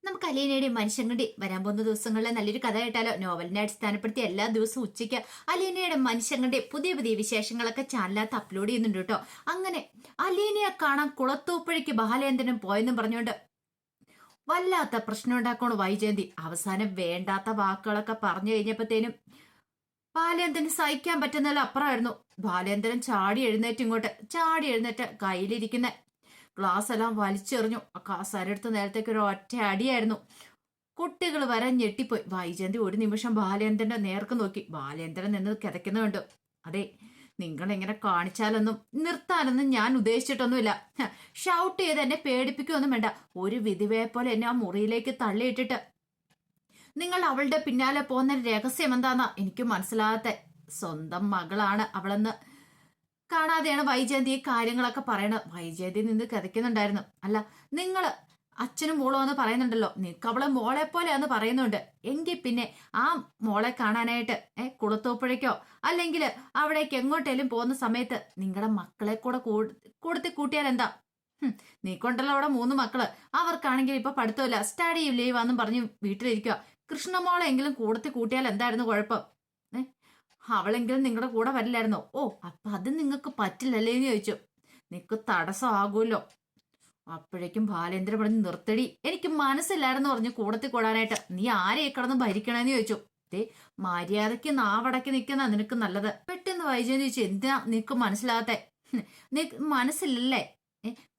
നമുക്ക് അലീനയുടെയും മനുഷ്യങ്ങളുടെയും വരാൻ പോകുന്ന ദിവസങ്ങളിലെ നല്ലൊരു കഥ കേട്ടാലോ? നോവലിനെ അടിസ്ഥാനപ്പെടുത്തി എല്ലാ ദിവസവും ഉച്ചയ്ക്ക് അലീനയുടെ മനുഷ്യങ്ങളുടെ പുതിയ പുതിയ വിശേഷങ്ങളൊക്കെ ചാനലിനകത്ത് അപ്ലോഡ് ചെയ്യുന്നുണ്ട് കേട്ടോ. അങ്ങനെ അലീനയെ കാണാൻ കുളത്തൂപ്പുഴയ്ക്ക് ബാലേന്ദ്രനും പോയെന്നും പറഞ്ഞുകൊണ്ട് വല്ലാത്ത പ്രശ്നം ഉണ്ടാക്കണ വൈജയന്തി. അവസാനം വേണ്ടാത്ത വാക്കുകളൊക്കെ പറഞ്ഞു കഴിഞ്ഞപ്പോഴത്തേനും ബാലേന്ദ്രന് സഹിക്കാൻ പറ്റുന്നതിൽ അപ്പുറമായിരുന്നു. ബാലേന്ദ്രൻ ചാടി എഴുന്നേറ്റ് കയ്യിലിരിക്കുന്ന ഗ്ലാസ് എല്ലാം വലിച്ചെറിഞ്ഞു. ആ കാസാരെടുത്ത് നേരത്തേക്ക് ഒരു ഒറ്റ അടിയായിരുന്നു. കുട്ടികൾ വരെ ഞെട്ടിപ്പോയി. വൈജയന്തി ഒരു നിമിഷം ബാലേന്ദ്രന്റെ നേർക്ക് നോക്കി. ബാലേന്ദ്രൻ നിന്ന് കിതയ്ക്കുന്നുണ്ട്. അതെ, നിങ്ങൾ ഇങ്ങനെ കാണിച്ചാലൊന്നും നിർത്താനൊന്നും ഞാൻ ഉദ്ദേശിച്ചിട്ടൊന്നുമില്ല. ഷൗട്ട് ചെയ്ത് എന്നെ പേടിപ്പിക്കുകയൊന്നും വേണ്ട. ഒരു വിധിവയെ പോലെ എന്നെ ആ മുറിയിലേക്ക് തള്ളിയിട്ടിട്ട് നിങ്ങൾ അവളുടെ പിന്നാലെ പോകുന്ന രഹസ്യം എന്താന്നാ എനിക്ക് മനസ്സിലാകാത്ത. സ്വന്തം മകളാണ് അവളെന്ന് കാണാതെയാണ് വൈജയന്തി ഈ കാര്യങ്ങളൊക്കെ പറയണത്. വൈജയന്തി നിന്ന് കിതയ്ക്കുന്നുണ്ടായിരുന്നു. അല്ല, നിങ്ങള് അച്ഛനും മോളോ എന്ന് പറയുന്നുണ്ടല്ലോ, നിനക്ക് അവളെ മോളെ പോലെയാന്ന് പറയുന്നുണ്ട്. എങ്കിൽ പിന്നെ ആ മോളെ കാണാനായിട്ട് കുളത്തോപ്പുഴയ്ക്കോ അല്ലെങ്കിൽ അവിടേക്ക് എങ്ങോട്ടേലും പോകുന്ന സമയത്ത് നിങ്ങളുടെ മക്കളെ കൂടെ കൂടത്തി കൂട്ടിയാൽ എന്താ? നീക്കൊണ്ടല്ലോ അവിടെ 3 മക്കള്. അവർക്കാണെങ്കിൽ ഇപ്പൊ പഠിത്തമില്ല, സ്റ്റഡി ലീവാന്നും പറഞ്ഞ് വീട്ടിലിരിക്കുക. കൃഷ്ണമോളെങ്കിലും കൂടത്തി കൂട്ടിയാൽ എന്തായിരുന്നു കുഴപ്പം? അവളെങ്കിലും നിങ്ങളുടെ കൂടെ വരില്ലായിരുന്നോ? ഓ, അപ്പൊ അത് നിങ്ങൾക്ക് പറ്റില്ലല്ലേ എന്ന് ചോദിച്ചു. നിനക്ക് തടസ്സമാകുമല്ലോ. അപ്പോഴേക്കും ബാലേന്ദ്രൻ പറഞ്ഞ്, നിർത്തടി, എനിക്ക് മനസ്സില്ലായിരുന്നു പറഞ്ഞു കൂടത്തി കൂടാനായിട്ട്. നീ ആരെയെ കിടന്ന് ഭരിക്കണമെന്ന് ചോദിച്ചു. മര്യാദയ്ക്ക് നാവടക്കി നിൽക്കുന്ന നിനക്ക് നല്ലത്. പെട്ടെന്ന് വൈജയന്തി ചോദിച്ചു, എന്താ നിനക്ക് മനസ്സിലാകത്തെ? നിനക്ക് മനസ്സില്ലല്ലേ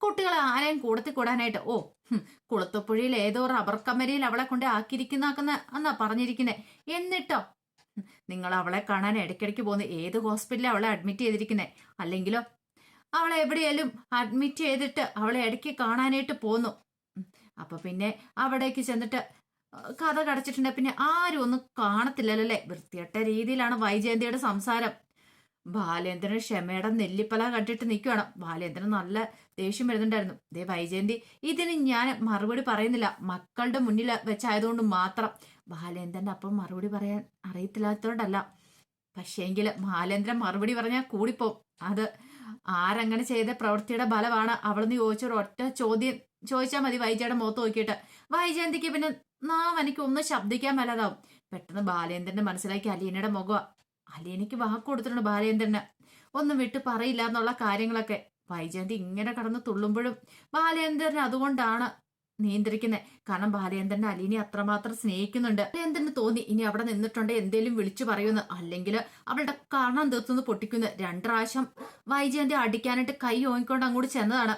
കുട്ടികളെ ആരെയും കൂടത്തി കൂടാനായിട്ട്? ഓ, കുളത്തുപുഴയിൽ ഏതോ റബ്ബർ കമ്പനിയിൽ അവളെ കൊണ്ട് ആക്കിയിരിക്കുന്ന എന്നാ പറഞ്ഞിരിക്കുന്നേ. എന്നിട്ടോ നിങ്ങൾ അവളെ കാണാൻ ഇടയ്ക്കിടയ്ക്ക് പോകുന്ന ഏത് ഹോസ്പിറ്റലിൽ അവളെ അഡ്മിറ്റ് ചെയ്തിരിക്കുന്നത്? അല്ലെങ്കിലോ അവളെ എവിടെയെങ്കിലും അഡ്മിറ്റ് ചെയ്തിട്ട് അവളെ ഇടയ്ക്ക് കാണാനായിട്ട് പോന്നു. അപ്പൊ പിന്നെ അവിടേക്ക് ചെന്നിട്ട് കഥ കടച്ചിട്ടുണ്ട്, പിന്നെ ആരും ഒന്നും കാണത്തില്ലല്ലോ അല്ലേ? വൃത്തികെട്ട രീതിയിലാണ് വൈജയന്തിയുടെ സംസാരം. ബാലേന്ദ്രൻ ക്ഷമയുടെ നെല്ലിപ്പല കണ്ടിട്ട് നിൽക്കുകയാണ്. ബാലേന്ദ്രൻ നല്ല ദേഷ്യം വരുന്നുണ്ടായിരുന്നു. ദേ വൈജയന്തി, ഇതിന് ഞാൻ മറുപടി പറയുന്നില്ല, മക്കളുടെ മുന്നിൽ വെച്ചായതുകൊണ്ട് മാത്രം. ബാലേന്ദ്രന്റെ അപ്പം മറുപടി പറയാൻ അറിയത്തില്ലാത്തതുകൊണ്ടല്ല. പക്ഷേങ്കില് ബാലേന്ദ്രൻ മറുപടി പറഞ്ഞാൽ കൂടിപ്പോവും. അത് ആരങ്ങനെ ചെയ്ത പ്രവൃത്തിയുടെ ഫലമാണ് അവളെന്ന് ചോദിച്ചൊരു ഒറ്റ ചോദ്യം ചോദിച്ചാൽ മതി വൈജയുടെ മുഖത്ത് നോക്കിയിട്ട്. വൈജയന്തിക്ക് പിന്നെ എനിക്ക് ഒന്നും ശബ്ദിക്കാൻ മേലാതാവും. പെട്ടെന്ന് ബാലേന്ദ്രന്റെ മനസ്സിലാക്കി അലീനയുടെ മുഖം. അലീനയ്ക്ക് വാക്ക് കൊടുത്തിട്ടുണ്ട് ബാലേന്ദ്രന്, ഒന്നും വിട്ട് പറയില്ല എന്നുള്ള കാര്യങ്ങളൊക്കെ. വൈജയന്തി ഇങ്ങനെ കടന്ന് തുള്ളുമ്പോഴും ബാലേന്ദ്രൻ അതുകൊണ്ടാണ് നിയന്ത്രിക്കുന്നത്. കാരണം ബാലേന്ദ്രൻ അലീനെ അത്രമാത്രം സ്നേഹിക്കുന്നുണ്ട്. ബാലേന്ദ്രന് തോന്നി ഇനി അവിടെ നിന്നിട്ടുണ്ട് എന്തേലും വിളിച്ചു പറയുന്നു, അല്ലെങ്കിൽ അവളുടെ കർണം തീർത്തുനിന്ന് പൊട്ടിക്കുന്നു. 2 പ്രാവശ്യം വൈജയന്തി അടിക്കാനായിട്ട് കൈ ഓങ്ങിക്കൊണ്ട് അങ്ങോട്ട് ചെന്നതാണ്.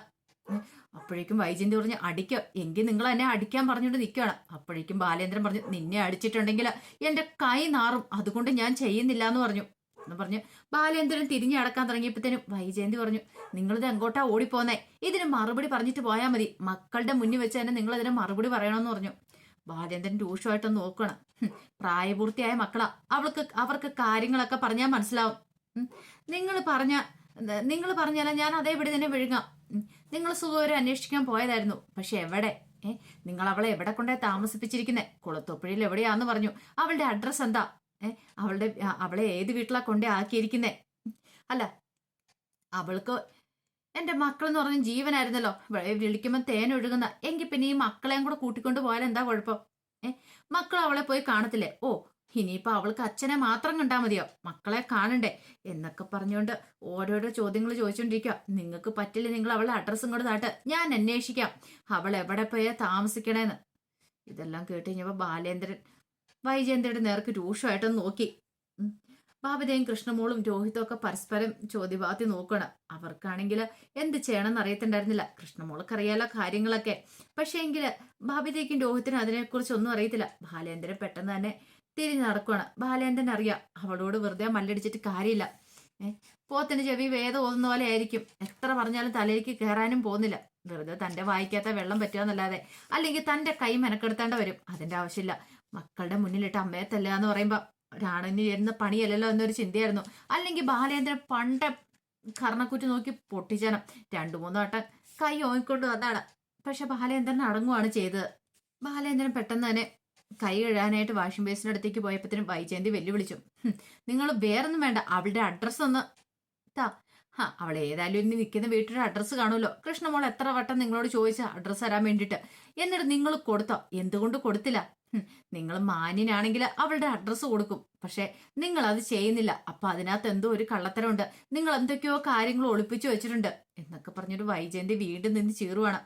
അപ്പോഴേക്കും വൈജയന്തി പറഞ്ഞു, അടിക്ക, എങ്കിൽ നിങ്ങൾ എന്നെ അടിക്കാൻ പറഞ്ഞുകൊണ്ട് നിൽക്കുകയാണ്. അപ്പോഴേക്കും ബാലേന്ദ്രൻ പറഞ്ഞു, നിന്നെ അടിച്ചിട്ടുണ്ടെങ്കിൽ എന്റെ കൈ നാറും, അതുകൊണ്ട് ഞാൻ ചെയ്യുന്നില്ല എന്ന് പറഞ്ഞു. എന്ന് പറഞ്ഞ് ബാലേന്ദ്രൻ തിരിഞ്ഞു അടക്കാൻ തുടങ്ങിയപ്പോഴത്തേനും വൈജയന്തി പറഞ്ഞു, നിങ്ങളിത് എങ്ങോട്ടാ ഓടിപ്പോന്നേ? ഇതിന് മറുപടി പറഞ്ഞിട്ട് പോയാൽ മതി. മക്കളുടെ മുന്നിൽ വെച്ച് തന്നെ നിങ്ങൾ ഇതിന് മറുപടി പറയണമെന്ന് പറഞ്ഞു. ബാലേന്ദ്രൻ രൂക്ഷമായിട്ടൊന്ന് നോക്കണം. പ്രായപൂർത്തിയായ മക്കളാ, അവർക്ക് കാര്യങ്ങളൊക്കെ പറഞ്ഞാൽ മനസ്സിലാവും. നിങ്ങൾ പറഞ്ഞാലും ഞാൻ അതേപടി തന്നെ വിഴുങ്ങാം. നിങ്ങൾ സുഖവരെ അന്വേഷിക്കാൻ പോയതായിരുന്നു, പക്ഷെ എവിടെ? നിങ്ങൾ അവളെ എവിടെ കൊണ്ടേ താമസിപ്പിച്ചിരിക്കുന്നേ? കുളത്തൂപ്പുഴയിൽ എവിടെയാന്ന് പറഞ്ഞു. അവളുടെ അഡ്രസ് എന്താ? അവളെ ഏത് വീട്ടിലാ കൊണ്ടേ ആക്കിയിരിക്കുന്നേ? അല്ല, അവൾക്ക് എന്റെ മക്കളെന്ന് പറഞ്ഞ ജീവനായിരുന്നല്ലോ. വിളിക്കുമ്പോൾ തേനൊഴുകുന്ന. എങ്കിൽ പിന്നെ ഈ മക്കളെയും കൂടെ കൂട്ടിക്കൊണ്ട് പോയാൽ എന്താ കുഴപ്പം? മക്കൾ അവളെ പോയി കാണത്തില്ലേ? ഓ, ഇനിയിപ്പോ അവൾക്ക് അച്ഛനെ മാത്രം കണ്ടാൽ മതിയോ? മക്കളെ കാണണ്ടേ? എന്നൊക്കെ പറഞ്ഞുകൊണ്ട് ഓരോരോ ചോദ്യങ്ങൾ ചോദിച്ചോണ്ടിരിക്കുക. നിങ്ങൾക്ക് പറ്റില്ല, നിങ്ങൾ അവളെ അഡ്രസ്സും കൂടെ താട്ട്, ഞാൻ അന്വേഷിക്കാം അവൾ എവിടെ പോയാ താമസിക്കണേന്ന്. ഇതെല്ലാം കേട്ട് കഴിഞ്ഞപ്പോ ബാലേന്ദ്രൻ വൈജയന്തിയുടെ നേർക്ക് രൂക്ഷമായിട്ടൊന്ന് നോക്കി. ബാബുദേയും കൃഷ്ണമോളും രോഹിതും ഒക്കെ പരസ്പരം ചോദ്യഭാഗത്തിൽ നോക്കണം. അവർക്കാണെങ്കിൽ എന്ത് ചെയ്യണമെന്ന് അറിയത്തുണ്ടായിരുന്നില്ല. കൃഷ്ണമോൾക്കറിയാലോ കാര്യങ്ങളൊക്കെ, പക്ഷേ എങ്കില് ബാബുദേയ്ക്കും രോഹിത്തിനും അതിനെക്കുറിച്ച് ഒന്നും അറിയത്തില്ല. ബാലേന്ദ്രൻ പെട്ടെന്ന് തന്നെ തിരിഞ്ഞു നടക്കുകയാണ്. ബാലേന്ദ്രൻ അറിയാം അവളോട് വെറുതെ മല്ലടിച്ചിട്ട് കാര്യമില്ല. പോത്തിന്റെ ചെവി വേദം ഓതുന്ന പോലെ ആയിരിക്കും. എത്ര പറഞ്ഞാലും തലയിലേക്ക് കയറാനും പോകുന്നില്ല. വെറുതെ തന്റെ വായിക്കാത്ത വെള്ളം പറ്റുകയെന്നല്ലാതെ, അല്ലെങ്കിൽ തന്റെ കൈ മെനക്കെടുത്തേണ്ട വരും. അതിന്റെ ആവശ്യമില്ല. മക്കളുടെ മുന്നിലിട്ട് അമ്മയെ തല്ലുക എന്ന് പറയുമ്പോ ഒരാണിന് വരുന്ന പണിയല്ലല്ലോ എന്നൊരു ചിന്തയായിരുന്നു. അല്ലെങ്കിൽ ബാലേന്ദ്രൻ പണ്ട് കർണക്കുറ്റി നോക്കി പൊട്ടിച്ചനം 2-3 വട്ടം കൈ ഓങ്ങിക്കൊണ്ട് വന്നാണ്. പക്ഷെ ബാലേന്ദ്രൻ അടങ്ങുവാണ് ചെയ്തത്. ബാലേന്ദ്രൻ പെട്ടെന്ന് തന്നെ കൈ കഴുകാനായിട്ട് വാഷിംഗ് ബേസിന്റെ അടുത്തേക്ക് പോയപ്പോഴത്തേനും വൈജയന്തി വെല്ലുവിളിച്ചു, നിങ്ങൾ വേറൊന്നും വേണ്ട, അവളുടെ അഡ്രസ്സ് ഒന്ന് താ. അവൾ ഏതായാലും ഇനി നിൽക്കുന്ന വീട്ടിലെ അഡ്രസ്സ് കാണുമല്ലോ. കൃഷ്ണമോൾ എത്ര വട്ടം നിങ്ങളോട് ചോദിച്ച അഡ്രസ്സ് തരാൻ വേണ്ടിയിട്ട്, എന്നിട്ട് നിങ്ങൾ കൊടുത്തോ? എന്തുകൊണ്ട് കൊടുത്തില്ല? നിങ്ങൾ മാന്യനാണെങ്കിൽ അവളുടെ അഡ്രസ്സ് കൊടുക്കും. പക്ഷെ നിങ്ങൾ അത് ചെയ്യുന്നില്ല. അപ്പൊ അതിനകത്ത് എന്തോ ഒരു കള്ളത്തരമുണ്ട്. നിങ്ങൾ എന്തൊക്കെയോ കാര്യങ്ങൾ ഒളിപ്പിച്ചു വെച്ചിട്ടുണ്ട് എന്നൊക്കെ പറഞ്ഞൊരു വൈജയന്തി വീണ്ടും നിന്ന് ചീറുവാണ്.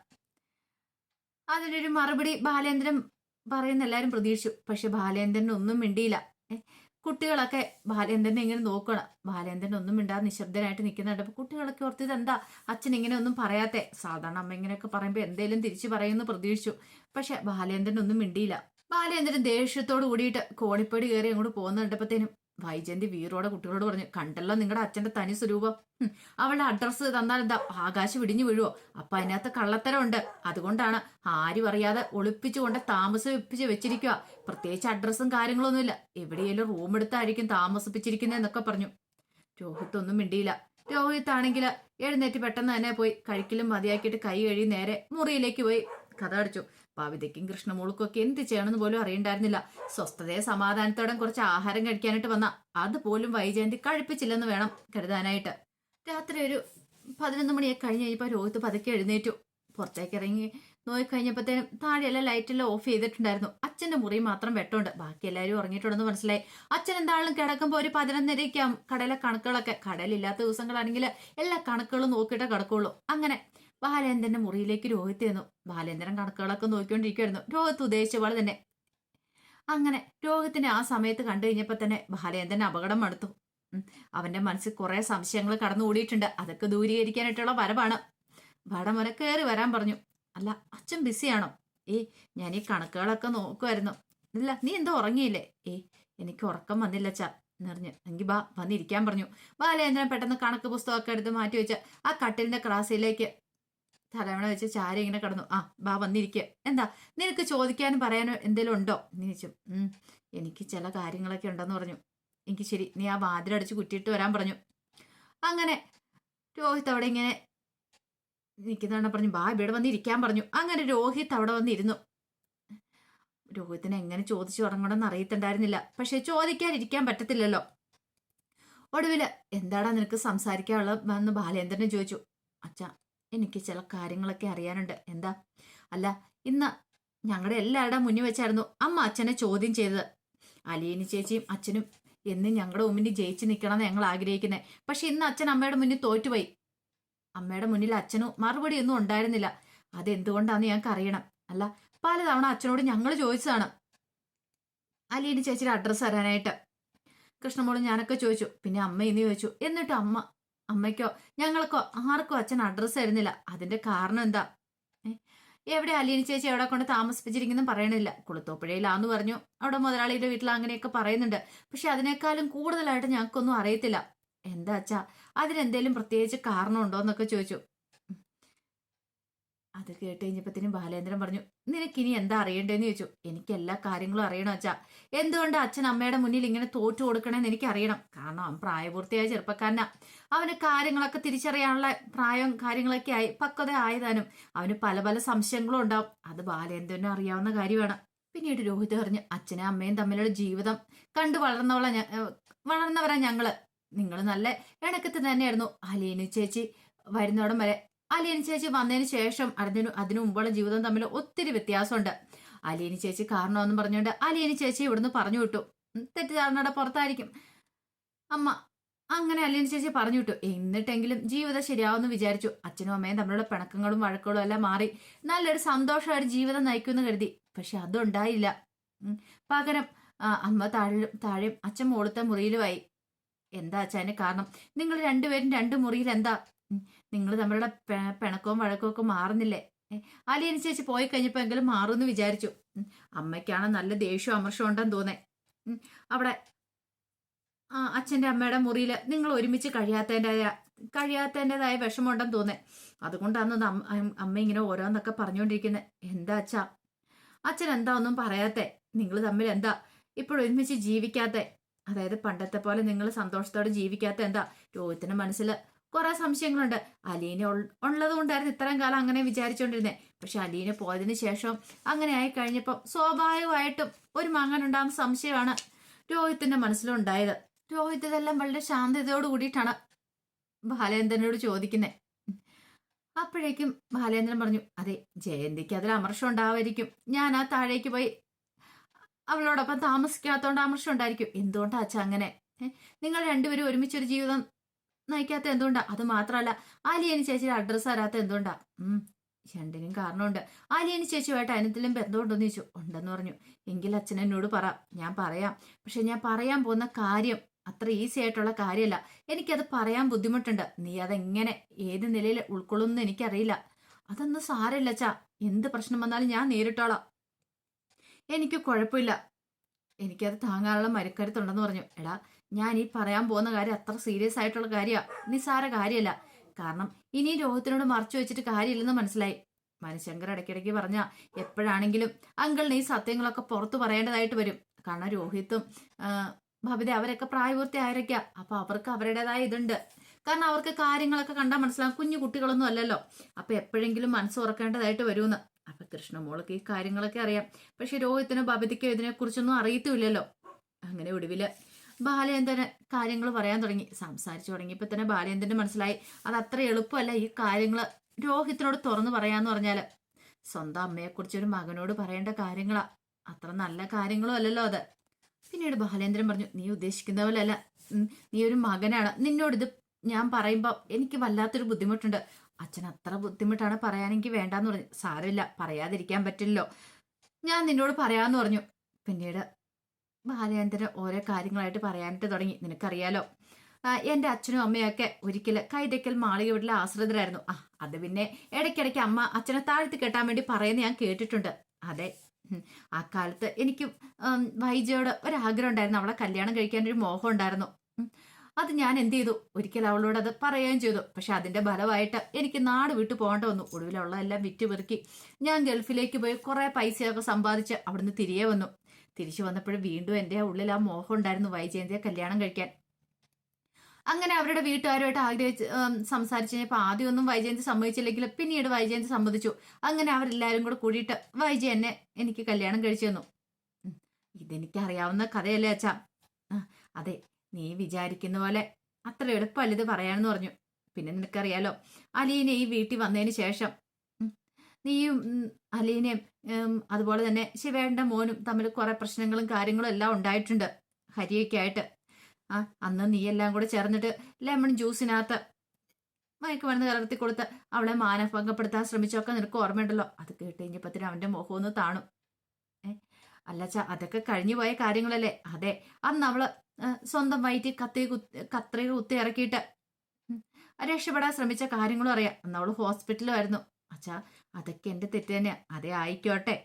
അതിനൊരു മറുപടി ബാലേന്ദ്രൻ പറയുന്ന എല്ലാരും പ്രതീക്ഷിച്ചു. പക്ഷെ ബാലേന്ദ്രൻ ഒന്നും മിണ്ടിയില്ല. കുട്ടികളൊക്കെ ബാലേന്ദ്രനെ ഇങ്ങനെ നോക്കണം. ബാലേന്ദ്രൻ ഒന്നും മിണ്ടാതെ നിശബ്ദനായിട്ട് നിൽക്കുന്നുണ്ട്. അപ്പൊ കുട്ടികളൊക്കെ ഓർത്തത് എന്താ അച്ഛൻ ഇങ്ങനെ ഒന്നും പറയാത്തെ, സാധാരണ അമ്മ ഇങ്ങനെയൊക്കെ പറയുമ്പോ എന്തേലും തിരിച്ചു പറയുമെന്ന് പ്രതീക്ഷിച്ചു. പക്ഷെ ബാലേന്ദ്രൻ ഒന്നും മിണ്ടിയില്ല. ബാലേന്ദ്രൻ ദേഷ്യത്തോട് കൂടിയിട്ട് കോണിപ്പടി കയറി അങ്ങോട്ട് പോകുന്നുണ്ടപ്പത്തേനും വൈജയന്തി വീറോടെ കുട്ടികളോട് പറഞ്ഞു, കണ്ടല്ലോ നിങ്ങളുടെ അച്ഛന്റെ തനി സ്വരൂപം. അവളുടെ അഡ്രസ്സ് തന്നാൽ എന്താ ആകാശം ഇടിഞ്ഞു വീഴുവോ? അപ്പൊ അതിനകത്ത് കള്ളത്തരമുണ്ട്. അതുകൊണ്ടാണ് ആരും അറിയാതെ ഒളിപ്പിച്ചുകൊണ്ട് താമസിപ്പിച്ച് വെച്ചിരിക്കുക. പ്രത്യേകിച്ച് അഡ്രസ്സും കാര്യങ്ങളൊന്നുമില്ല. എവിടെയെങ്കിലും റൂം എടുത്തായിരിക്കും താമസിപ്പിച്ചിരിക്കുന്നതെന്നൊക്കെ പറഞ്ഞു. രോഹിത് ഒന്നും മിണ്ടിയില്ല. രോഹിത് ആണെങ്കിൽ എഴുന്നേറ്റ് പെട്ടെന്ന് തന്നെ പോയി കഴിക്കലും മതിയാക്കിയിട്ട് കൈ കഴുകി നേരെ മുറിയിലേക്ക് പോയി കഥ അടച്ചു. പവിതയ്ക്കും കൃഷ്ണമോൾക്കും ഒക്കെ എന്ത് ചെയ്യണമെന്ന് പോലും അറിയണ്ടായിരുന്നില്ല. സ്വസ്ഥതയെ സമാധാനത്തോടെ കുറച്ച് ആഹാരം കഴിക്കാനായിട്ട് വന്ന അതുപോലും വൈജയന്തി കഴിപ്പിച്ചില്ലെന്ന് വേണം കരുതാനായിട്ട്. രാത്രി ഒരു 11 മണിയൊക്കെ കഴിഞ്ഞ് കഴിഞ്ഞപ്പോൾ രോഹിത് പതുക്കെ എഴുന്നേറ്റു. പുറത്തേക്ക് ഇറങ്ങി നോക്കിക്കഴിഞ്ഞപ്പോഴത്തേനും താഴെയെല്ലാം ലൈറ്റെല്ലാം ഓഫ് ചെയ്തിട്ടുണ്ടായിരുന്നു. അച്ഛന്റെ മുറി മാത്രം വെട്ടമുണ്ട്. ബാക്കി എല്ലാവരും ഉറങ്ങിയിട്ടുണ്ടെന്ന് മനസ്സിലായി. അച്ഛൻ എന്താണെങ്കിലും കിടക്കുമ്പോൾ ഒരു 11:30 കടയിലെ കണക്കുകളൊക്കെ, കടലില്ലാത്ത ദിവസങ്ങളാണെങ്കിൽ എല്ലാ കണക്കുകളും നോക്കിയിട്ടേ കിടക്കുള്ളൂ. അങ്ങനെ ബാലേന്ദ്രന്റെ മുറിയിലേക്ക് രോഹിത് ചെന്നു. ബാലേന്ദ്രൻ കണക്കുകളൊക്കെ നോക്കിക്കൊണ്ടിരിക്കുവായിരുന്നു. രോഹിത് ഉദ്ദേശിച്ച പോലെ തന്നെ. അങ്ങനെ രോഹിത്തിനെ ആ സമയത്ത് കണ്ടു കഴിഞ്ഞപ്പോ തന്നെ ബാലേന്ദ്രൻ അപകടം മടുത്തു. അവന്റെ മനസ്സിൽ കുറെ സംശയങ്ങൾ കടന്നുകൂടിയിട്ടുണ്ട്. അതൊക്കെ ദൂരീകരിക്കാനായിട്ടുള്ള വരവാണ്. വടമൊനെ കയറി വരാൻ പറഞ്ഞു. അല്ല അച്ഛൻ ബിസിയാണോ? ഞാൻ ഈ കണക്കുകളൊക്കെ നോക്കുമായിരുന്നു. ഇല്ല നീ എന്തോ ഉറങ്ങിയില്ലേ? എനിക്ക് ഉറക്കം വന്നില്ല അച്ഛാ എന്നറിഞ്ഞ്. എങ്കിൽ ബാ വന്നിരിക്കാൻ പറഞ്ഞു. ബാലേന്ദ്രൻ പെട്ടെന്ന് കണക്ക് പുസ്തകമൊക്കെ എടുത്ത് മാറ്റി വെച്ച് ആ കട്ടിലിന്റെ ക്ലാസ്സിലേക്ക് തലവണ വെച്ച് ചാരി ഇങ്ങനെ കിടന്നു. ബാ വന്നിരിക്കുക. എന്താ നിനക്ക് ചോദിക്കാനും പറയാനോ എന്തേലും ഉണ്ടോ എന്ന് ചോദിച്ചു. എനിക്ക് ചില കാര്യങ്ങളൊക്കെ ഉണ്ടെന്ന് പറഞ്ഞു. എനിക്ക് ശരി നീ ആ വാതിലടച്ച് കുറ്റിയിട്ട് വരാൻ പറഞ്ഞു. അങ്ങനെ രോഹിത് അവിടെ ഇങ്ങനെ നിൽക്കുന്നതാണ് പറഞ്ഞു. ബാ ഇവിടെ വന്നിരിക്കാൻ പറഞ്ഞു. അങ്ങനെ രോഹിത് അവിടെ വന്നിരുന്നു. രോഹിത്തിനെ എങ്ങനെ ചോദിച്ചു തുടങ്ങണമെന്ന് അറിയത്തുണ്ടായിരുന്നില്ല. പക്ഷെ ചോദിക്കാതിരിക്കാൻ പറ്റത്തില്ലല്ലോ. ഒടുവില് എന്താടാ നിനക്ക് സംസാരിക്കാനുള്ളതെന്ന് ബാലേന്ദ്രനെ ചോദിച്ചു. അച്ഛാ എനിക്ക് ചില കാര്യങ്ങളൊക്കെ അറിയാനുണ്ട്. എന്താ? അല്ല ഇന്ന് ഞങ്ങളുടെ എല്ലാവരുടെ മുന്നിൽ വെച്ചായിരുന്നു അമ്മ അച്ഛനെ ചോദ്യം ചെയ്തത്. അലീനി ചേച്ചിയും അച്ഛനും എന്നും ഞങ്ങളുടെ മുന്നിൽ ജയിച്ച് നിൽക്കണമെന്ന് ഞങ്ങൾ ആഗ്രഹിക്കുന്നത്. പക്ഷെ ഇന്ന് അച്ഛൻ അമ്മയുടെ മുന്നിൽ തോറ്റുപോയി. അമ്മയുടെ മുന്നിൽ അച്ഛനും മറുപടി ഒന്നും ഉണ്ടായിരുന്നില്ല. അതെന്തുകൊണ്ടാന്ന് ഞങ്ങൾക്ക് അറിയണം. അല്ല പലതവണ അച്ഛനോട് ഞങ്ങൾ ചോദിച്ചതാണ് അലീനി ചേച്ചിയുടെ അഡ്രസ്സ് തരാനായിട്ട്. കൃഷ്ണമോളും ഞാനൊക്കെ ചോദിച്ചു. പിന്നെ അമ്മ ഇന്ന് ചോദിച്ചു. എന്നിട്ട് അമ്മയ്ക്കോ ഞങ്ങൾക്കോ ആർക്കോ അച്ഛൻ അഡ്രസ്സ് തരുന്നില്ല. അതിന്റെ കാരണം എന്താ? എവിടെ അലീനി ചേച്ചി എവിടെ കൊണ്ട് താമസിപ്പിച്ചിരിക്കുന്നു പറയണില്ല. കുളത്തോപ്പുഴയിലാന്ന് പറഞ്ഞു. അവിടെ മുതലാളിയുടെ വീട്ടിൽ അങ്ങനെയൊക്കെ പറയുന്നുണ്ട്. പക്ഷെ അതിനേക്കാളും കൂടുതലായിട്ട് ഞങ്ങൾക്കൊന്നും അറിയത്തില്ല. എന്താ അച്ഛാ അതിനെന്തേലും പ്രത്യേകിച്ച് കാരണം ഉണ്ടോ എന്നൊക്കെ ചോദിച്ചു. അത് കേട്ട് കഴിഞ്ഞപ്പത്തിനും ബാലേന്ദ്രൻ പറഞ്ഞു, നിനക്കിനി എന്താ അറിയണ്ടേന്ന് ചോദിച്ചു. എനിക്ക് എല്ലാ കാര്യങ്ങളും അറിയണം അച്ഛാ. എന്തുകൊണ്ട് അച്ഛൻ അമ്മയുടെ മുന്നിൽ ഇങ്ങനെ തോറ്റു കൊടുക്കണമെന്ന് എനിക്ക് അറിയണം. കാരണം അവൻ പ്രായപൂർത്തിയായ ചെറുപ്പക്കാരനാ. അവന് കാര്യങ്ങളൊക്കെ തിരിച്ചറിയാനുള്ള പ്രായവും കാര്യങ്ങളൊക്കെ ആയി പക്വത ആയതാനും. അവന് പല പല സംശയങ്ങളും ഉണ്ടാവും. അത് ബാലേന്ദ്രനും അറിയാവുന്ന കാര്യമാണ്. പിന്നീട് രോഹിത് പറഞ്ഞു, അച്ഛനും അമ്മയും തമ്മിലുള്ള ജീവിതം കണ്ടു വളർന്നവരാ ഞങ്ങള്. നിങ്ങൾ നല്ല ഇണക്കത്തിൽ തന്നെയായിരുന്നു. അലീനി ചേച്ചി വരുന്നോടം വരെ. അലീനി ചേച്ചി വന്നതിന് ശേഷം അതിനു മുമ്പുള്ള ജീവിതം തമ്മിൽ ഒത്തിരി വ്യത്യാസമുണ്ട്. അലീനി ചേച്ചി കാരണമെന്ന് പറഞ്ഞുകൊണ്ട് അലീനി ചേച്ചി ഇവിടുന്ന് പറഞ്ഞു വിട്ടു. തെറ്റിദ്ധാരണയുടെ പുറത്തായിരിക്കും അമ്മ. അങ്ങനെ അലീനി ചേച്ചി പറഞ്ഞു വിട്ടു. എന്നിട്ടെങ്കിലും ജീവിതം ശരിയാവുമെന്ന് വിചാരിച്ചു. അച്ഛനും അമ്മയും തമ്മിലുള്ള പിണക്കങ്ങളും വഴക്കുകളും എല്ലാം മാറി നല്ലൊരു സന്തോഷമായിട്ട് ജീവിതം നയിക്കുമെന്ന് കരുതി. പക്ഷെ അതുണ്ടായില്ല. പകരം അമ്മ താഴെയും അച്ഛൻ മുകളിലത്തെ മുറിയിലുമായി. എന്താ അച്ഛന് കാരണം? നിങ്ങൾ രണ്ടുപേരും രണ്ട് മുറിയിൽ എന്താ? നിങ്ങൾ തമ്മിലുള്ള പിണക്കവും വഴക്കവും ഒക്കെ മാറുന്നില്ലേ? അലീനി ചേച്ചി പോയി കഴിഞ്ഞപ്പോ എങ്കിലും മാറുമെന്ന് വിചാരിച്ചു. അമ്മയ്ക്കാണ് നല്ല ദേഷ്യവും അമർഷവും ഉണ്ടെന്ന് തോന്നേ. അവിടെ അച്ഛൻ്റെ അമ്മയുടെ മുറിയിൽ നിങ്ങൾ ഒരുമിച്ച് കഴിയാത്തതിൻ്റെതായ വിഷമമുണ്ടെന്ന് തോന്നേ. അതുകൊണ്ടാണ് അമ്മ ഇങ്ങനെ ഓരോന്നൊക്കെ പറഞ്ഞുകൊണ്ടിരിക്കുന്നത്. എന്താ അച്ഛാ അച്ഛൻ എന്താ ഒന്നും പറയാത്തെ? നിങ്ങൾ തമ്മിൽ എന്താ ഇപ്പോഴും ഒരുമിച്ച് ജീവിക്കാത്തെ? അതായത് പണ്ടത്തെ പോലെ നിങ്ങൾ സന്തോഷത്തോടെ ജീവിക്കാത്ത എന്താ? രോഹിത്തിന്റെ മനസ്സിൽ കുറെ സംശയങ്ങളുണ്ട്. അലീന ഉള്ളത് കൊണ്ടായിരുന്നു ഇത്രയും കാലം അങ്ങനെ വിചാരിച്ചുകൊണ്ടിരുന്നേ. പക്ഷെ അലീന പോയതിന് ശേഷം അങ്ങനെ ആയി കഴിഞ്ഞപ്പം സ്വാഭാവികമായിട്ടും ഒരു മകനുണ്ടാകുന്ന സംശയമാണ് രോഹിത്തിന്റെ മനസ്സിലുണ്ടായത്. രോഹിത് ഇതെല്ലാം വളരെ ശാന്തതയോട് കൂടിയിട്ടാണ് ബാലേന്ദ്രനോട് ചോദിക്കുന്നേ. അപ്പോഴേക്കും ബാലേന്ദ്രൻ പറഞ്ഞു, അതെ, ജയന്തിക്ക് അതിൽ അമർഷം ഉണ്ടാവായിരിക്കും. ഞാൻ ആ താഴേക്ക് പോയി അവളോടൊപ്പം താമസിക്കാത്തോണ്ട് അമർഷം ഉണ്ടായിരിക്കും. എന്തുകൊണ്ടാ അച്ഛാ അങ്ങനെ? നിങ്ങൾ രണ്ടുപേരും ഒരുമിച്ചൊരു ജീവിതം നയിക്കാത്ത എന്തുകൊണ്ടാ? അത് മാത്രമല്ല, ആലിയനി ചേച്ചിയുടെ അഡ്രസ്സ് തരാത്ത എന്തുകൊണ്ടാ? രണ്ടിനും കാരണമുണ്ട്. ആലിയനി ചേച്ചിയുമായിട്ട് അതിനെന്തെങ്കിലും ബന്ധമുണ്ടോന്ന് ചോദിച്ചു. ഉണ്ടെന്ന് പറഞ്ഞു. എങ്കിൽ അച്ഛൻ എന്നോട് പറ, ഞാൻ പറയാം. പക്ഷെ ഞാൻ പറയാൻ പോകുന്ന കാര്യം അത്ര ഈസി ആയിട്ടുള്ള കാര്യമല്ല. എനിക്കത് പറയാൻ ബുദ്ധിമുട്ടുണ്ട്. നീ അതെങ്ങനെ ഏത് നിലയിൽ ഉൾക്കൊള്ളുമെന്ന് എനിക്കറിയില്ല. അതൊന്നും സാരമില്ല അച്ഛാ. എന്ത് പ്രശ്നം വന്നാലും ഞാൻ നേരിട്ടോളാം. എനിക്ക് കുഴപ്പമില്ല. എനിക്കത് താങ്ങാനുള്ള മരക്കരുത്തുണ്ടെന്ന് പറഞ്ഞു. എടാ, ഞാൻ ഈ പറയാൻ പോകുന്ന കാര്യം അത്ര സീരിയസ് ആയിട്ടുള്ള കാര്യമാണ്, നിസ്സാര കാര്യമല്ല. കാരണം ഇനി രോഹിത്തിനോട് മറച്ചു വെച്ചിട്ട് കാര്യമില്ലെന്ന് മനസ്സിലായി. മനുശങ്കർ ഇടയ്ക്കിടയ്ക്ക് പറഞ്ഞ എപ്പോഴാണെങ്കിലും അങ്കിളിന് ഈ സത്യങ്ങളൊക്കെ പുറത്തു പറയേണ്ടതായിട്ട് വരും. കാരണം രോഹിത്തും ഭവിത അവരൊക്കെ പ്രായപൂർത്തിയായിരിക്കാം. അപ്പൊ അവർക്ക് അവരുടേതായ ഇതുണ്ട്. കാരണം അവർക്ക് കാര്യങ്ങളൊക്കെ കണ്ടാൽ മനസ്സിലാവും. കുഞ്ഞു കുട്ടികളൊന്നും അല്ലല്ലോ. അപ്പൊ എപ്പോഴെങ്കിലും മനസ്സ് ഉറക്കേണ്ടതായിട്ട് വരുമെന്ന്. അപ്പൊ കൃഷ്ണമോൾക്ക് ഈ കാര്യങ്ങളൊക്കെ അറിയാം. പക്ഷെ രോഹിത്തിനോ ബബിതയ്ക്കോ ഇതിനെക്കുറിച്ചൊന്നും അറിയത്തുമില്ലല്ലോ. അങ്ങനെ ഒടുവില് ബാലേന്ദ്രന് കാര്യങ്ങൾ പറയാൻ തുടങ്ങി. സംസാരിച്ചു തുടങ്ങിയപ്പോ തന്നെ ബാലേന്ദ്രന് മനസ്സിലായി അത് അത്ര എളുപ്പമല്ല ഈ കാര്യങ്ങൾ രോഹിത്തിനോട് തുറന്നു പറയാന്ന് പറഞ്ഞാല്. സ്വന്തം അമ്മയെക്കുറിച്ച് ഒരു മകനോട് പറയേണ്ട കാര്യങ്ങളാ. അത്ര നല്ല കാര്യങ്ങളും അല്ലല്ലോ അത്. പിന്നീട് ബാലേന്ദ്രൻ പറഞ്ഞു, നീ ഉദ്ദേശിക്കുന്ന പോലെ അല്ല. നീ ഒരു മകനാണ്. നിന്നോടിത് ഞാൻ പറയുമ്പോ എനിക്ക് വല്ലാത്തൊരു ബുദ്ധിമുട്ടുണ്ട്. അച്ഛൻ അത്ര ബുദ്ധിമുട്ടാണ് പറയാനെങ്കിൽ വേണ്ടാന്ന് പറഞ്ഞു. സാരമില്ല, പറയാതിരിക്കാൻ പറ്റില്ലല്ലോ. ഞാൻ നിന്നോട് പറയാന്ന് പറഞ്ഞു. പിന്നീട് ബാലേന്ദ്രൻ ഓരോ കാര്യങ്ങളായിട്ട് പറയാനായിട്ട് തുടങ്ങി. നിനക്കറിയാലോ, എൻ്റെ അച്ഛനും അമ്മയൊക്കെ ഒരിക്കൽ കൈതയ്ക്കൽ മാളിക വീട്ടിലെ ആശ്രിതരായിരുന്നു. അത് പിന്നെ ഇടയ്ക്കിടയ്ക്ക് അമ്മ അച്ഛനെ താഴ്ത്തി കെട്ടാൻ വേണ്ടി പറയുന്നത് ഞാൻ കേട്ടിട്ടുണ്ട്. അതെ, ആ കാലത്ത് എനിക്ക് വൈജയോട് ഒരാഗ്രഹം ഉണ്ടായിരുന്നു. അവളെ കല്യാണം കഴിക്കാനൊരു മോഹം ഉണ്ടായിരുന്നു. അത് ഞാൻ എന്ത് ചെയ്തു, ഒരിക്കൽ അവളോട് അത് പറയുകയും ചെയ്തു. പക്ഷെ അതിന്റെ ഫലമായിട്ട് എനിക്ക് നാട് വിട്ടു പോകേണ്ട വന്നു. ഒടുവിലുള്ളതെല്ലാം വിറ്റ് പെറുക്കി ഞാൻ ഗൾഫിലേക്ക് പോയി കുറെ പൈസയൊക്കെ സമ്പാദിച്ച് അവിടുന്ന് തിരികെ വന്നു. തിരിച്ചു വന്നപ്പോഴും വീണ്ടും എൻ്റെ ഉള്ളിൽ ആ മോഹം ഉണ്ടായിരുന്നു വൈജയന്തിയെ കല്യാണം കഴിക്കാൻ. അങ്ങനെ അവരുടെ വീട്ടുകാരുമായിട്ട് ആഗ്രഹിച്ച് സംസാരിച്ച് കഴിഞ്ഞപ്പോൾ ആദ്യമൊന്നും വൈജയന്തി സമ്മതിച്ചില്ലെങ്കിലും പിന്നീട് വൈജയന്തി സമ്മതിച്ചു. അങ്ങനെ അവരെല്ലാവരും കൂടെ കൂടിയിട്ട് വൈജയ് എന്നെ എനിക്ക് കല്യാണം കഴിച്ചു തന്നു. ഇതെനിക്കറിയാവുന്ന കഥയല്ലേ അച്ഛാ? അതെ, നീ വിചാരിക്കുന്ന പോലെ അത്ര എളുപ്പമല്ല ഇത് പറയാനെന്ന് പറഞ്ഞു. പിന്നെ നിനക്കറിയാലോ, അലീന ഈ വീട്ടിൽ വന്നതിന് ശേഷം നീയും അലീനയും അതുപോലെ തന്നെ ശിവേണ്ട മോനും തമ്മിൽ കുറെ പ്രശ്നങ്ങളും കാര്യങ്ങളും എല്ലാം ഉണ്ടായിട്ടുണ്ട്. ഹരിയൊക്കെ ആയിട്ട് അന്ന് നീ എല്ലാം കൂടെ ചേർന്നിട്ട് ലെമൺ ജ്യൂസിനകത്ത് മയക്കുമരുന്ന് കലർത്തി കൊടുത്ത് അവളെ മാനഭംഗപ്പെടുത്താൻ ശ്രമിച്ചൊക്കെ നിനക്ക് ഓർമ്മയുണ്ടല്ലോ. അത് കേട്ട് കഴിഞ്ഞപ്പത്തിന് അവന്റെ മുഖം ഒന്ന് താണു. അല്ലച്ചാ, അതൊക്കെ കഴിഞ്ഞു പോയ കാര്യങ്ങളല്ലേ? അതെ, അന്ന് അവള് സ്വന്തം വയറ്റിൽ കത്രിക കുത്തി ഇറക്കിയിട്ട് രക്ഷപ്പെടാൻ ശ്രമിച്ച കാര്യങ്ങളും അറിയാം. അന്ന് അവള് ഹോസ്പിറ്റലുമായിരുന്നു. അച്ഛാ, അതൊക്കെ എന്റെ തെറ്റ് തന്നെയാ. അതേ ആയിക്കോട്ടെ.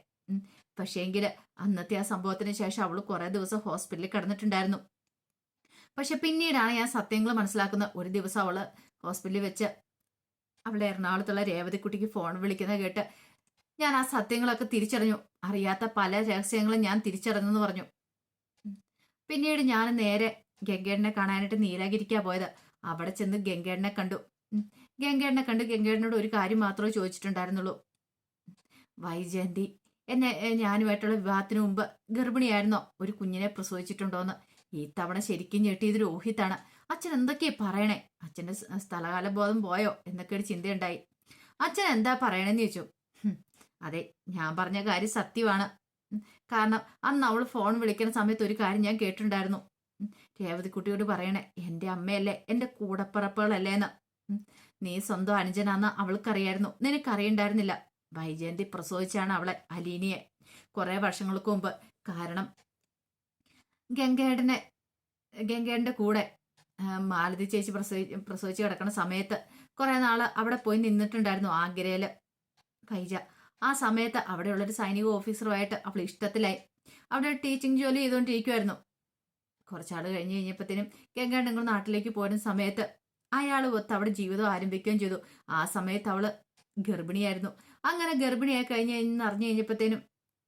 പക്ഷേങ്കില് അന്നത്തെ ആ സംഭവത്തിന് ശേഷം അവള് കുറെ ദിവസം ഹോസ്പിറ്റലിൽ കിടന്നിട്ടുണ്ടായിരുന്നു. പക്ഷെ പിന്നീടാണ് ഞാൻ സത്യങ്ങൾ മനസ്സിലാക്കുന്നത്. ഒരു ദിവസം അവള് ഹോസ്പിറ്റലിൽ വെച്ച് അവളുടെ എറണാകുളത്തുള്ള രേവതിക്കുട്ടിക്ക് ഫോൺ വിളിക്കുന്നത് കേട്ട് ഞാൻ ആ സത്യങ്ങളൊക്കെ തിരിച്ചറിഞ്ഞു. അറിയാത്ത പല രഹസ്യങ്ങളും ഞാൻ തിരിച്ചറിഞ്ഞെന്ന് പറഞ്ഞു. പിന്നീട് ഞാൻ നേരെ ഗംഗേടനെ കാണാനായിട്ട് നീലഗിരിക്കാ പോയത്. അവിടെ ചെന്ന് ഗംഗേടനെ കണ്ടു. ഗംഗേടനോട് ഒരു കാര്യം മാത്രമേ ചോദിച്ചിട്ടുണ്ടായിരുന്നുള്ളൂ. വൈജയന്തി ഞാനുമായിട്ടുള്ള വിവാഹത്തിന് മുമ്പ് ഗർഭിണിയായിരുന്നോ? ഒരു കുഞ്ഞിനെ പ്രസവിച്ചിട്ടുണ്ടോന്ന്. ഈ തവണ ശരിക്കും ഞെട്ടിയത് രോഹിത്താണ്. അച്ഛൻ എന്തൊക്കെയാ പറയണേ? അച്ഛന്റെ സ്ഥലകാല ബോധം പോയോ എന്നൊക്കെ ഒരു ചിന്തയുണ്ടായി. അച്ഛൻ എന്താ പറയണെന്ന് ചോദിച്ചു. അതെ, ഞാൻ പറഞ്ഞ കാര്യം സത്യമാണ്. കാരണം അന്ന് അവൾ ഫോൺ വിളിക്കുന്ന സമയത്ത് ഒരു കാര്യം ഞാൻ കേട്ടിട്ടുണ്ടായിരുന്നു. രേവതിക്കുട്ടിയോട് പറയണേ, എൻ്റെ അമ്മയല്ലേ, എൻ്റെ കൂടപ്പിറപ്പുകളല്ലേന്ന്. നീ സ്വന്തം അനുജനാന്ന് അവൾക്കറിയായിരുന്നു, നിനക്കറിയണ്ടായിരുന്നില്ല. വൈജയന്തി പ്രസവിച്ചാണ് അവളെ, അലീനയെ, കുറെ വർഷങ്ങൾക്ക് മുമ്പ്. കാരണം ഗംഗേടന്റെ കൂടെ മാലതി ചേച്ചി പ്രസവിച്ച് കിടക്കുന്ന സമയത്ത് കുറെ നാള് അവിടെ പോയി നിന്നിട്ടുണ്ടായിരുന്നു ആഗ്രയില് ഫൈജ. ആ സമയത്ത് അവിടെയുള്ളൊരു സൈനിക ഓഫീസറുമായിട്ട് അവൾ ഇഷ്ടത്തിലായി. അവിടെ ടീച്ചിങ് ജോലി ചെയ്തുകൊണ്ടിരിക്കുമായിരുന്നു. കുറച്ചാൾ കഴിഞ്ഞപ്പോഴത്തേനും ഗംഗേടൻ നാട്ടിലേക്ക് പോരുന്ന സമയത്ത് അയാൾ ഒത്ത് അവിടെ ജീവിതം ആരംഭിക്കുകയും ചെയ്തു. ആ സമയത്ത് അവള് ഗർഭിണിയായിരുന്നു. അങ്ങനെ ഗർഭിണിയായി അറിഞ്ഞു കഴിഞ്ഞപ്പോഴത്തേനും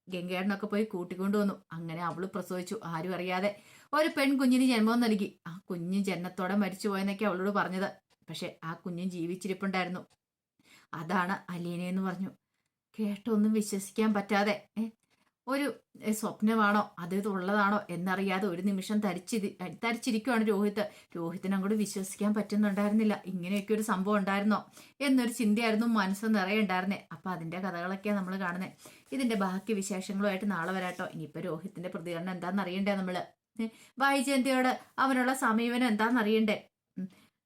ഗംഗേടനൊക്കെ പോയി കൂട്ടിക്കൊണ്ടുവന്നു. അങ്ങനെ അവള് പ്രസവിച്ചു. ആരും അറിയാതെ ഒരു പെൺകുഞ്ഞിന് ജന്മം നൽകി. ആ കുഞ്ഞ് ജന്മത്തോടെ മരിച്ചു പോയെന്നൊക്കെ അവളോട് പറഞ്ഞത്. പക്ഷെ ആ കുഞ്ഞും ജീവിച്ചിരിപ്പുണ്ടായിരുന്നു. അതാണ് അലീന എന്ന് പറഞ്ഞു. കേട്ടൊന്നും വിശ്വസിക്കാൻ പറ്റാതെ ഒരു സ്വപ്നമാണോ അത് ഉള്ളതാണോ എന്നറിയാതെ ഒരു നിമിഷം തരിച്ചിരിക്കുവാണ് രോഹിത്. രോഹിത്തിനെ അങ്ങോട്ട് വിശ്വസിക്കാൻ പറ്റുന്നുണ്ടായിരുന്നില്ല. ഇങ്ങനെയൊക്കെ ഒരു സംഭവം ഉണ്ടായിരുന്നോ എന്നൊരു ചിന്തയായിരുന്നു മനസ്സ് നിറയെ ഉണ്ടായിരുന്നേ. അപ്പൊ അതിന്റെ കഥകളൊക്കെയാണ് നമ്മൾ കാണുന്നത്. ഇതിന്റെ ബാക്കി വിശേഷങ്ങളുമായിട്ട് നാളെ വരാട്ടോ. ഇനിയിപ്പോ രോഹിത്തിന്റെ പ്രതികരണം എന്താണെന്ന് അറിയണ്ടേ നമ്മള്. വൈജയന്തിയോട് അവനുള്ള സമീപനം എന്താണെന്ന് അറിയണ്ടേ.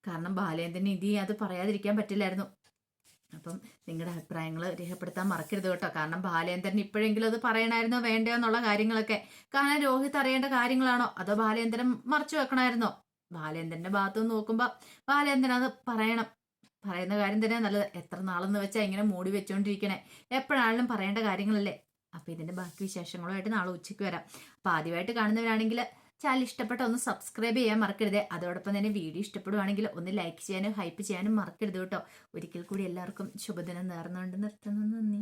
കാരണം ബാലേന്ദ്രന് ഇനി അത് പറയാതിരിക്കാൻ പറ്റില്ലായിരുന്നു. അപ്പം നിങ്ങളുടെ അഭിപ്രായങ്ങൾ രേഖപ്പെടുത്താൻ മറക്കരുത് കേട്ടോ. കാരണം ബാലേന്ദ്രൻ ഇപ്പോഴെങ്കിലും അത് പറയണമായിരുന്നോ വേണ്ടയോ എന്നുള്ള കാര്യങ്ങളൊക്കെ. കാരണം രോഹിത് അറിയേണ്ട കാര്യങ്ങളാണോ അതോ ബാലേന്ദ്രൻ മറച്ചു വെക്കണമായിരുന്നോ? ബാലേന്ദ്രന്റെ ഭാഗത്ത് നിന്ന് നോക്കുമ്പോ ബാലേന്ദ്രൻ അത് പറയണം. പറയുന്ന കാര്യം തന്നെ നല്ലത്. എത്ര നാളെന്ന് വെച്ചാൽ ഇങ്ങനെ മൂടി വെച്ചോണ്ടിരിക്കണേ. എപ്പോഴാണെങ്കിലും പറയേണ്ട കാര്യങ്ങളല്ലേ. അപ്പൊ ഇതിന്റെ ബാക്കി വിശേഷങ്ങളുമായിട്ട് നാളെ ഉച്ചയ്ക്ക് വരാം. അപ്പൊ ആദ്യമായിട്ട് കാണുന്നവരാണെങ്കിൽ ചാനൽ ഇഷ്ടപ്പെട്ട ഒന്ന് സബ്സ്ക്രൈബ് ചെയ്യാൻ മറക്കരുത്. അതോടൊപ്പം തന്നെ വീഡിയോ ഇഷ്ടപ്പെടുവാണെങ്കിൽ ഒന്ന് ലൈക്ക് ചെയ്യാനും ഹൈപ്പ് ചെയ്യാനും മറക്കരുത് കേട്ടോ. ഒരിക്കൽ കൂടി എല്ലാവർക്കും ശുഭദിനം നേർന്നുകൊണ്ട് നിർത്തുന്നു. നന്ദി.